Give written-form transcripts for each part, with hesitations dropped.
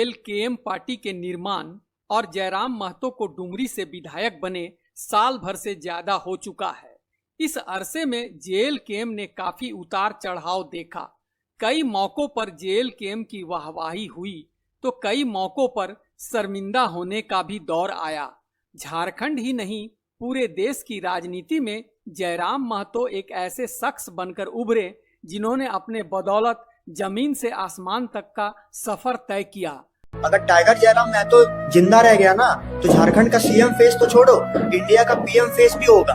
JLKM party के निर्माण और जयराम महतो को डुमरी से विधायक बने साल भर से ज्यादा हो चुका है। इस अरसे में जेएलकेएम ने काफी उतार चढ़ाव देखा। कई मौकों पर जेएलकेएम की वाहवाही हुई तो कई मौकों पर शर्मिंदा होने का भी दौर आया। झारखंड ही नहीं, पूरे देश की राजनीति में जयराम महतो एक ऐसे शख्स बनकर उभरे जिन्होंने अपने बदौलत जमीन से आसमान तक का सफर तय किया। अगर टाइगर जयराम महतो जिंदा रह गया ना तो झारखंड का सीएम फेस तो छोड़ो, इंडिया का पीएम फेस भी होगा।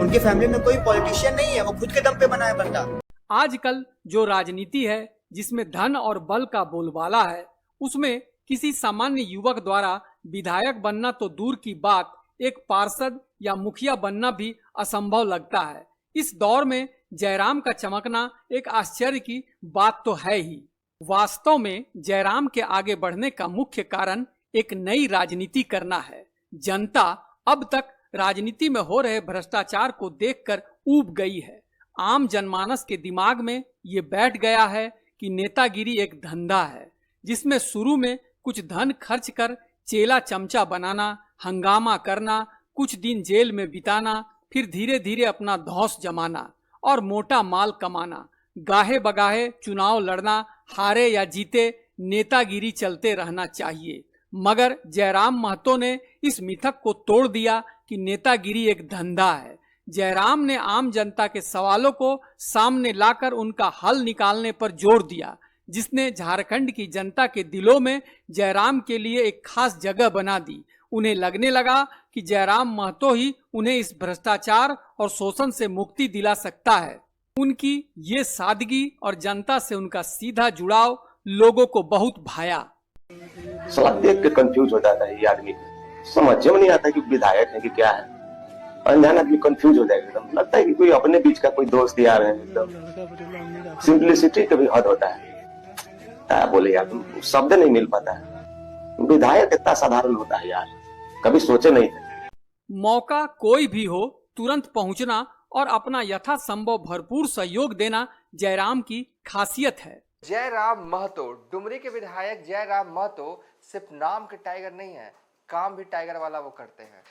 उनकी फैमिली में कोई पॉलिटिशियन नहीं है, वो खुद के दम पे बना है बंदा। आजकल जो राजनीति है जिसमें धन और बल का बोलबाला है, उसमें किसी सामान्य युवक द्वारा विधायक बनना तो दूर की बात, एक पार्षद या मुखिया बनना भी असंभव लगता है। इस दौर में जयराम का चमकना एक आश्चर्य की बात तो है ही। वास्तव में जयराम के आगे बढ़ने का मुख्य कारण एक नई राजनीति करना है। जनता अब तक राजनीति में हो रहे भ्रष्टाचार को देखकर ऊब गई है। आम जनमानस के दिमाग में ये बैठ गया है कि नेतागिरी एक धंधा है जिसमें शुरू में कुछ धन खर्च कर चेला चमचा बनाना, हंगामा करना, कुछ दिन जेल में बिताना, फिर धीरे धीरे अपना धौंस जमाना और मोटा माल कमाना, गाहे बगाहे चुनाव लड़ना, हारे या जीते नेतागिरी चलते रहना चाहिए। मगर जयराम महतो ने इस मिथक को तोड़ दिया कि नेतागिरी एक धंधा है। जयराम ने आम जनता के सवालों को सामने लाकर उनका हल निकालने पर जोर दिया, जिसने झारखंड की जनता के दिलों में जयराम के लिए एक खास जगह बना दी। उन्हें लगने लगा कि जयराम महतो ही उन्हें इस भ्रष्टाचार और शोषण से मुक्ति दिला सकता है। उनकी ये सादगी और जनता से उनका सीधा जुड़ाव लोगों को बहुत भाया। सब देख के कंफ्यूज हो जाता है ये आदमी, समझ में नहीं आता कि विधायक है कि क्या है। अनजान आदमी कंफ्यूज हो जाएगा, एकदम लगता है कि कोई अपने बीच का कोई दोस्त यार है। एकदम सिंपलिसिटी का भी हद होता है। क्या बोले यार, शब्द नहीं मिल पाता है। विधायक इतना साधारण होता है यार, कभी सोचे नहीं थे। मौका कोई भी हो, तुरंत पहुंचना और अपना यथासंभव भरपूर सहयोग देना जयराम की खासियत है। जयराम महतो, डुमरी के विधायक जयराम महतो सिर्फ नाम के टाइगर नहीं है, काम भी टाइगर वाला वो करते हैं।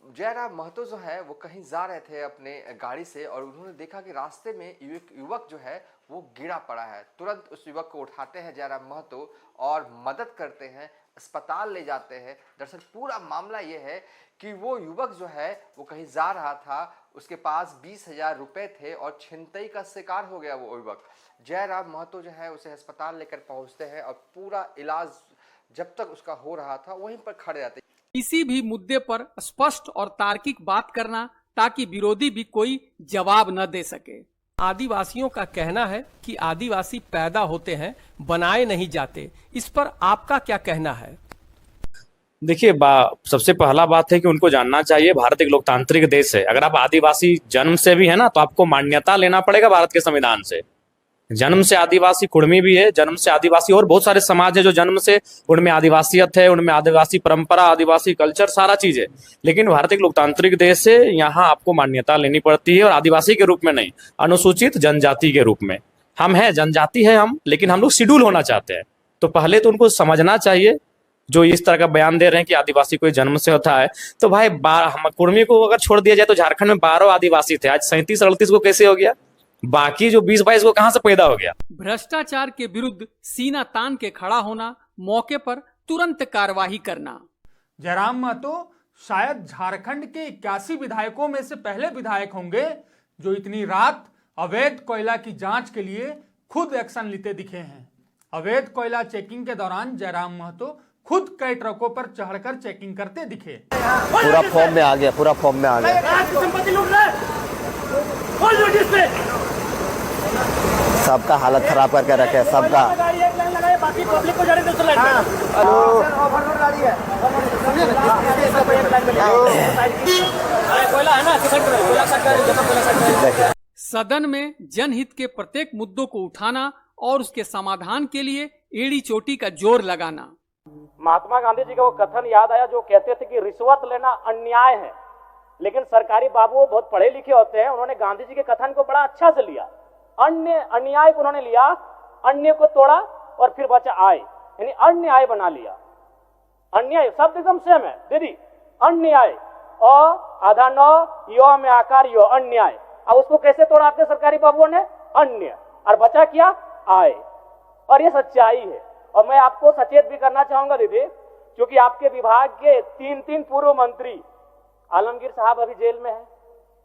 जयराम महतो जो है वो कहीं जा रहे थे अपने गाड़ी से और उन्होंने देखा कि रास्ते में एक युवक जो है वो गिरा पड़ा है। तुरंत उस युवक को उठाते हैं जयराम महतो और मदद करते हैं, अस्पताल ले जाते हैं। दरअसल पूरा मामला ये है कि वो युवक जो है वो कहीं जा रहा था, उसके पास 20,000 रुपए थे और छिनतई का शिकार हो गया वो युवक। जयराम महतो जो है उसे अस्पताल लेकर पहुंचते हैं और पूरा इलाज जब तक उसका हो रहा था वहीं पर खड़े रहते। किसी भी मुद्दे पर स्पष्ट और तार्किक बात करना ताकि विरोधी भी कोई जवाब न दे सके। आदिवासियों का कहना है कि आदिवासी पैदा होते हैं, बनाए नहीं जाते। इस पर आपका क्या कहना है? देखिए, सबसे पहला बात है कि उनको जानना चाहिए भारत एक लोकतांत्रिक देश है। अगर आप आदिवासी जन्म से भी है ना, तो आपको मान्यता लेना पड़ेगा भारत के संविधान से। जन्म से आदिवासी कुर्मी भी है, जन्म से आदिवासी और बहुत सारे समाज है जो जन्म से उनमें आदिवासियत है, उनमें आदिवासी परंपरा, आदिवासी कल्चर, सारा चीज है। लेकिन भारत एक लोकतांत्रिक देश है, यहाँ आपको मान्यता लेनी पड़ती है और आदिवासी के रूप में नहीं, अनुसूचित जनजाति के रूप में। हम हैं, जनजाति है हम, लेकिन हम लोग शेड्यूल होना चाहते हैं। तो पहले तो उनको समझना चाहिए। जो इस तरह का बयान दे रहे हैं कि आदिवासी कोई जन्म से होता है, तो भाई कुर्मी को अगर छोड़ दिया जाए तो झारखंड में 12 आदिवासी थे, आज 37-38 को कैसे हो गया? बाकी जो 20-22 को कहां से पैदा हो गया? भ्रष्टाचार के विरुद्ध सीना तान के खड़ा होना, मौके पर तुरंत कार्रवाई करना। जयराम महतो शायद झारखंड के 81 विधायकों में से पहले विधायक होंगे जो इतनी रात अवैध कोयला की जांच के लिए खुद एक्शन लेते दिखे हैं। अवैध कोयला चेकिंग के दौरान जयराम महतो खुद कई ट्रकों पर चढ़कर चेकिंग करते दिखे। पूरा फॉर्म में आ गया, पूरा फॉर्म में आ गया। सबका हालत खराब करके रखे, सबका। सदन में जनहित के प्रत्येक मुद्दों को उठाना और उसके समाधान के लिए एड़ी चोटी का जोर लगाना। महात्मा गांधी जी का वो कथन याद आया जो कहते थे कि रिश्वत लेना अन्याय है, लेकिन सरकारी बाबू बहुत पढ़े लिखे होते हैं, उन्होंने गांधी जी के कथन को बड़ा अच्छा से लिया। अन्याय को उन्होंने लिया, अन्य को तोड़ा और फिर बचा आय। यानी अन्याय बना लिया। अन्याय शब्द एकदम सेम है दीदी, अन्याय, आधा न यो में आकार यो, अन्याय। अब उसको कैसे तोड़ा आपके सरकारी बाबुओं ने? अन्य, और बचा क्या? आय। और ये सच्चाई है। और मैं आपको सचेत भी करना चाहूंगा दीदी, क्योंकि आपके विभाग के 3 पूर्व मंत्री, आलमगीर साहब अभी जेल में हैं,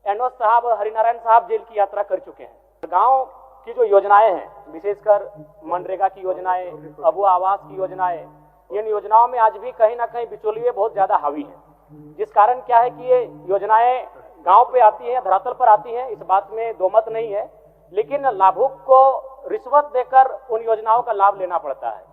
एनोस साहब, हरिनारायण साहब जेल की यात्रा कर चुके हैं। गांव की जो योजनाएं हैं, विशेषकर मनरेगा की योजनाएं, अबू आवास की योजनाएं, इन योजनाओं में आज भी कहीं ना कहीं बिचौलिए बहुत ज्यादा हावी हैं, जिस कारण क्या है कि ये योजनाएं गांव पे आती हैं, धरातल पर आती हैं, इस बात में दो मत नहीं है, लेकिन लाभुक को रिश्वत देकर उन योजनाओं का लाभ लेना पड़ता है।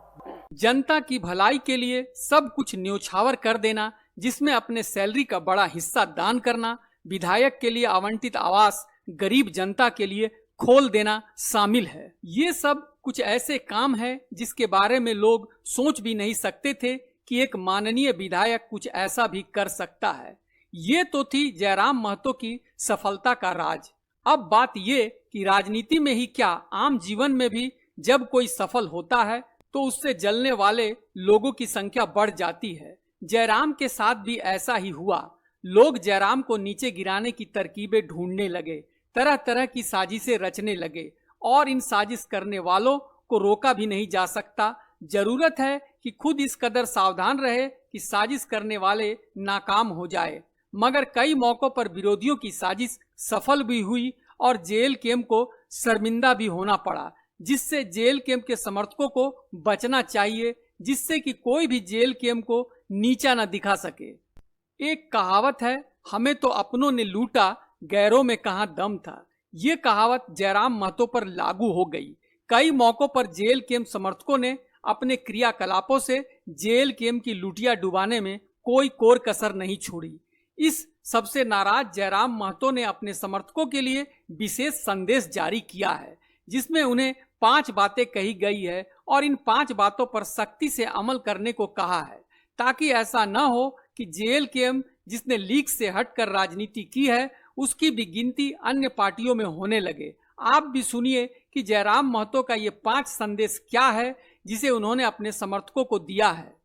जनता की भलाई के लिए सब कुछ न्योछावर कर देना, जिसमें अपने सैलरी का बड़ा हिस्सा दान करना, विधायक के लिए आवंटित आवास गरीब जनता के लिए खोल देना शामिल है। ये सब कुछ ऐसे काम है जिसके बारे में लोग सोच भी नहीं सकते थे कि एक माननीय विधायक कुछ ऐसा भी कर सकता है। ये तो थी जयराम महतो की सफलता का राज। अब बात ये कि राजनीति में ही क्या, आम जीवन में भी जब कोई सफल होता है तो उससे जलने वाले लोगों की संख्या बढ़ जाती है। जयराम के साथ भी ऐसा ही हुआ। लोग जयराम को नीचे गिराने की तरकीबें ढूंढने लगे, तरह तरह की साजिशें रचने लगे, और इन साजिश करने वालों को रोका भी नहीं जा सकता। जरूरत है कि खुद इस कदर सावधान रहे कि साजिश करने वाले नाकाम हो जाए। मगर कई मौकों पर विरोधियों की साजिश सफल भी हुई और जेल कैंप को शर्मिंदा भी होना पड़ा, जिससे जेल कैंप के समर्थकों को बचना चाहिए, जिससे कि कोई भी जेल कैंप को नीचा न दिखा सके। एक कहावत है, हमें तो अपनों ने लूटा, गैरों में कहां दम था। ये कहावत जयराम महतो पर लागू हो गई। कई मौकों पर जेल कैंप समर्थकों ने अपने क्रियाकलापों से जेल कैंप की लुटिया डुबाने में कोई कोर कसर नहीं छोड़ी। इस सबसे नाराज जयराम महतो ने अपने समर्थकों के लिए विशेष संदेश जारी किया है, जिसमें उन्हें 5 बातें कही गई है और इन 5 बातों पर सख्ती से अमल करने को कहा है, ताकि ऐसा न हो कि जेल कैंप जिसने लीक से हटकर राजनीति की है उसकी भी गिनती अन्य पार्टियों में होने लगे। आप भी सुनिए कि जयराम महतो का ये 5 संदेश क्या है जिसे उन्होंने अपने समर्थकों को दिया है।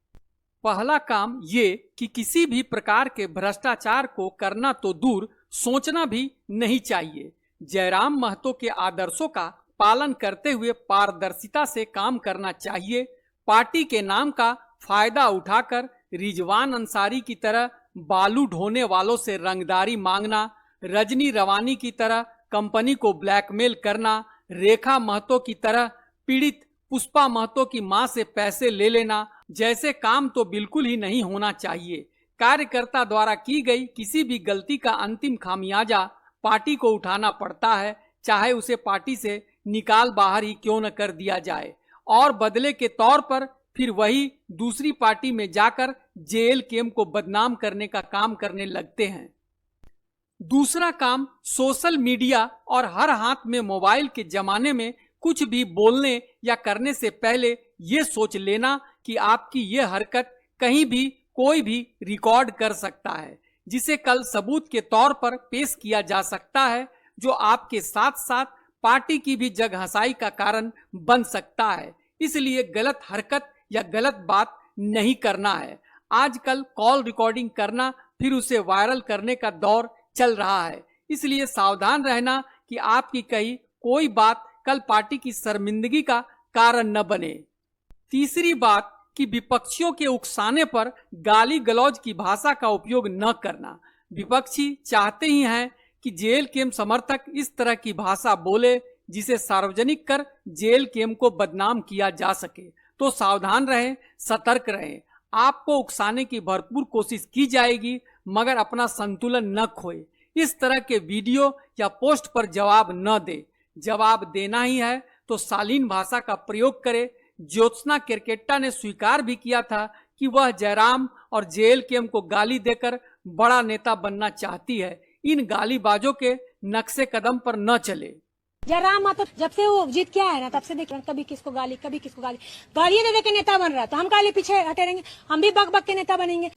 पहला काम ये कि किसी भी प्रकार के भ्रष्टाचार को करना तो दूर, सोचना भी नहीं चाहिए। जयराम महतो के आदर्शों का पालन करते हुए पारदर्शिता से काम करना चाहिए। पार्टी के नाम का फायदा उठाकर रिजवान अंसारी की तरह बालू ढोने वालों से रंगदारी मांगना, रजनी रवानी की तरह कंपनी को ब्लैकमेल करना, रेखा महतो की तरह पीड़ित पुष्पा महतो की मां से पैसे ले लेना जैसे काम तो बिल्कुल ही नहीं होना चाहिए। कार्यकर्ता द्वारा की गई किसी भी गलती का अंतिम खामियाजा पार्टी को उठाना पड़ता है, चाहे उसे पार्टी से निकाल बाहर ही क्यों न कर दिया जाए, और बदले के तौर पर फिर वही दूसरी पार्टी में जाकर जेल कैंप को बदनाम करने का काम करने लगते हैं। दूसरा काम, सोशल मीडिया और हर हाथ में मोबाइल के जमाने में कुछ भी बोलने या करने से पहले ये सोच लेना कि आपकी ये हरकत कहीं भी कोई भी रिकॉर्ड कर सकता है, जिसे कल सबूत के तौर पर पेश किया जा सकता है, जो आपके साथ साथ पार्टी की भी जगहंसाई का कारण बन सकता है। इसलिए गलत हरकत या गलत बात नहीं करना है। आजकल कॉल रिकॉर्डिंग करना फिर उसे वायरल करने का दौर चल रहा है, इसलिए सावधान रहना कि आपकी कही कोई बात कल पार्टी की शर्मिंदगी का कारण न बने। तीसरी बात कि विपक्षियों के उकसाने पर गाली गलौज की भाषा का उपयोग न करना। विपक्षी चाहते ही हैं कि जेल कैंप समर्थक इस तरह की भाषा बोले जिसे सार्वजनिक कर जेल कैंप को बदनाम किया जा सके। तो सावधान रहें, सतर्क रहें। आपको उकसाने की भरपूर कोशिश की जाएगी, मगर अपना संतुलन न खोए। इस तरह के वीडियो या पोस्ट पर जवाब न दे। जवाब देना ही है तो शालीन भाषा का प्रयोग करे। ज्योत्सना केरकेट्टा ने स्वीकार भी किया था कि वह जयराम और जेल कैंप को गाली देकर बड़ा नेता बनना चाहती है। इन गालीबाजों के नक्शे कदम पर न चले। जयराम महतो जब से वो जीत के आया ना, तब से देख कभी किसको गाली कभी किसको गाली, गालियां दे दे के नेता बन रहा है, तो हम काले पीछे हटे रहेंगे? हम भी बक बक के नेता बनेंगे।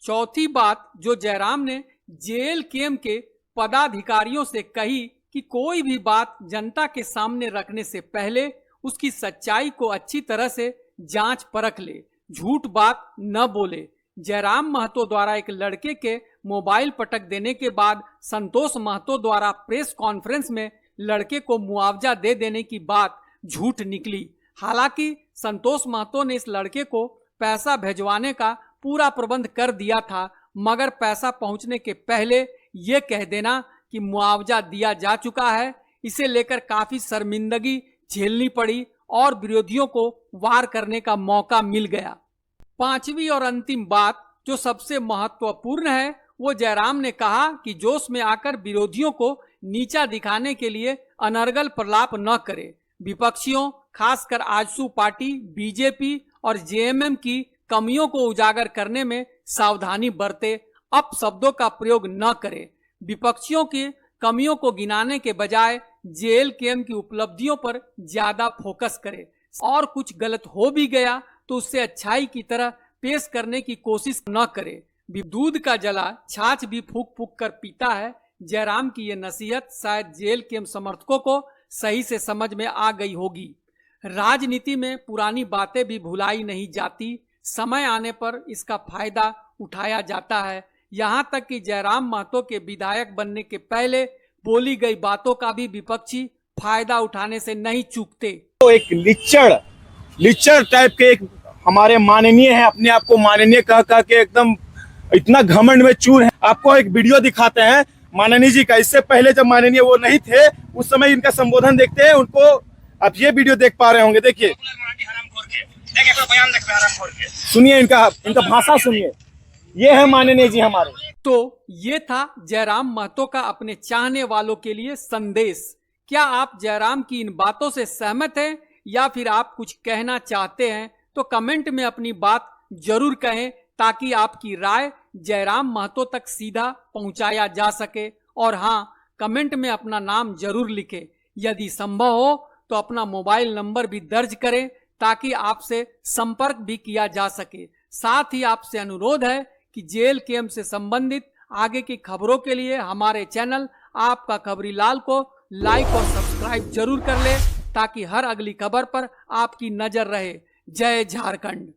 चौथी बात जो जयराम ने जेल कैंप के पदाधिकारियों से कही कि कोई भी बात जनता के सामने रखने से पहले उसकी सच्चाई को अच्छी तरह से जांच परख ले, झूठ बात न बोले। जयराम महतो द्वारा एक लड़के के मोबाइल पटक देने के बाद संतोष महतो द्वारा प्रेस कॉन्फ्रेंस में लड़के को मुआवजा दे देने की बात झूठ निकली। हालांकि संतोष महतो ने इस लड़के को पैसा भिजवाने का पूरा प्रबंध कर दिया था, मगर पैसा पहुंचने के पहले ये कह देना कि मुआवजा दिया जा चुका है, इसे लेकर काफी शर्मिंदगी झेलनी पड़ी और विरोधियों को वार करने का मौका मिल गया। पांचवी और अंतिम बात जो सबसे महत्वपूर्ण है, वो जयराम ने कहा कि जोश में आकर विरोधियों को नीचा दिखाने के लिए अनर्गल प्रलाप न करे। विपक्षियों, खासकर आजसू पार्टी, बीजेपी और जेएमएम की कमियों को उजागर करने में सावधानी बरते, अपशब्दों का प्रयोग न करे। विपक्षियों की कमियों को गिनाने के बजाय जेएलकेएम की उपलब्धियों पर ज्यादा फोकस करे और कुछ गलत हो भी गया तो उससे अच्छाई की तरह पेश करने की कोशिश न करे। दूध का जला छाछ भी फूक फूक कर पीता है। जयराम की ये नसीहत शायद जेएलकेएम समर्थकों को सही से समझ में आ गई होगी। राजनीति में पुरानी बातें भी भुलाई नहीं जाती, समय आने पर इसका फायदा उठाया जाता है। यहाँ तक कि जयराम महतो के विधायक बनने के पहले बोली गई बातों का भी विपक्षी फायदा उठाने से नहीं चूकते। तो एक लिचड़ टाइप के एक हमारे माननीय है, अपने आप को माननीय कह के एकदम इतना घमंड में चूर है। आपको एक वीडियो दिखाते हैं माननीय जी का। इससे पहले जब माननीय वो नहीं थे, उस समय इनका संबोधन देखते हैं उनको। आप ये वीडियो देख पा रहे होंगे, देखिए सुनिए इनका भाषा सुनिए। ये है माननीय जी हमारे। तो ये था जयराम महतो का अपने चाहने वालों के लिए संदेश। क्या आप जयराम की इन बातों से सहमत हैं या फिर आप कुछ कहना चाहते हैं? तो कमेंट में अपनी बात जरूर कहें ताकि आपकी राय जयराम महतो तक सीधा पहुंचाया जा सके। और हाँ, कमेंट में अपना नाम जरूर लिखें। यदि संभव हो तो अपना मोबाइल नंबर भी दर्ज करें ताकि आपसे संपर्क भी किया जा सके। साथ ही आपसे अनुरोध है कि जेएलकेएम से संबंधित आगे की खबरों के लिए हमारे चैनल आपका खबरी लाल को लाइक और सब्सक्राइब जरूर कर ले ताकि हर अगली खबर पर आपकी नजर रहे। जय झारखंड।